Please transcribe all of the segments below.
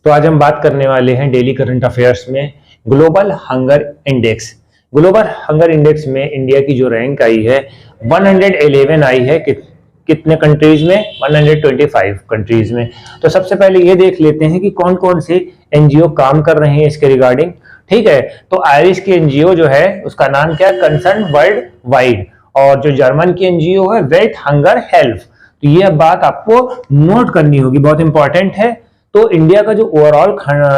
तो आज हम बात करने वाले हैं डेली करंट अफेयर्स में global hunger index. Global hunger index में इंडिया की जो रैंक आई है 111 आई है कितने कंट्रीज में? 125 कंट्रीज में। तो सबसे पहले ये देख लेते हैं कि कौन कौन से एनजीओ काम कर रहे हैं इसके रिगार्डिंग। ठीक है, तो आयरिश की एनजीओ जो है उसका नाम क्या है? Concern world wide. और जो जर्मन की एनजीओ है वेल्थ हंगर हेल्प। तो ये बात आपको नोट करनी होगी, बहुत इंपॉर्टेंट है। तो इंडिया का जो overall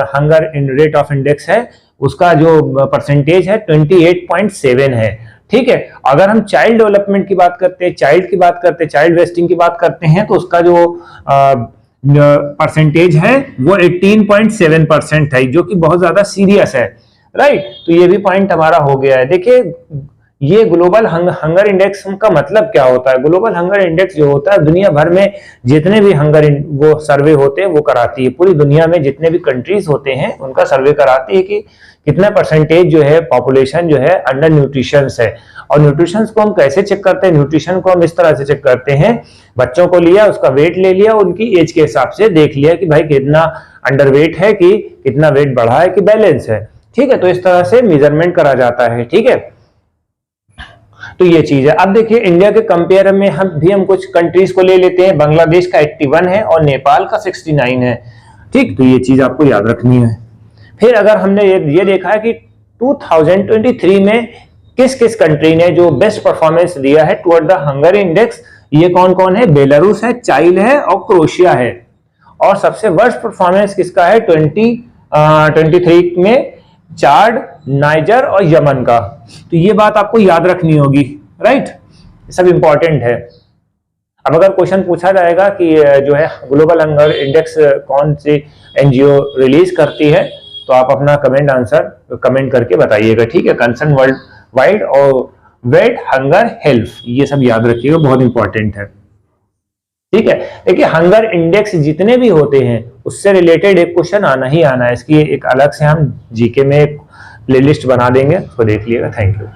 hunger rate of index है उसका जो परसेंटेज है 28.7 है। ठीक है, अगर हम चाइल्ड डेवलपमेंट की बात करते हैं, चाइल्ड वेस्टिंग की बात करते हैं तो उसका जो परसेंटेज है वो 18.7% है, जो कि बहुत ज्यादा सीरियस है। राइट, तो ये भी पॉइंट हमारा हो गया है। देखिए, ये ग्लोबल हंगर इंडेक्स का मतलब क्या होता है? ग्लोबल हंगर इंडेक्स जो होता है दुनिया भर में जितने भी हंगर वो सर्वे होते हैं वो कराती है। पूरी दुनिया में जितने भी कंट्रीज होते हैं उनका सर्वे कराती है कि कितना परसेंटेज जो है पॉपुलेशन जो है अंडर न्यूट्रिशन है। और न्यूट्रिशन को हम कैसे चेक करते हैं? न्यूट्रिशन को हम इस तरह से चेक करते हैं, बच्चों को लिया, उसका वेट ले लिया, उनकी एज के हिसाब से देख लिया कि भाई कितना अंडर वेट है, कि कितना वेट बढ़ा है, कि बैलेंस है। ठीक है, तो इस तरह से मेजरमेंट करा जाता है। ठीक है, तो ये चीज है। अब देखिए, इंडिया के कंपेयर में हम कुछ कंट्रीज को ले लेते हैं। बांग्लादेश का 81 है और नेपाल का 69 है। ठीक, तो ये चीज आपको याद रखनी है। फिर अगर हमने ये देखा है कि 2023 में किस किस कंट्री ने जो बेस्ट परफॉर्मेंस दिया है टुवर्ड द हंगर इंडेक्स, ये कौन कौन है? बेलारूस है, चाइल्ड है और क्रोएशिया है। और सबसे वर्स्ट परफॉर्मेंस किसका है 2023 में? चाड, नाइजर और यमन का। तो ये बात आपको याद रखनी होगी। राइट, सब इंपॉर्टेंट है। अब अगर क्वेश्चन पूछा जाएगा कि जो है ग्लोबल हंगर इंडेक्स कौन सी एनजीओ रिलीज करती है, तो आप अपना कमेंट करके बताइएगा। ठीक है, कंसर्न वर्ल्ड वाइड और वेल्थ हंगर हेल्प, ये सब याद रखिएगा, बहुत इंपॉर्टेंट है। ठीक है, देखिए हंगर इंडेक्स जितने भी होते हैं उससे रिलेटेड एक क्वेश्चन आना ही आना है। इसकी एक अलग से हम जीके में एक प्लेलिस्ट बना देंगे, उसको देख लिएगा। Thank you.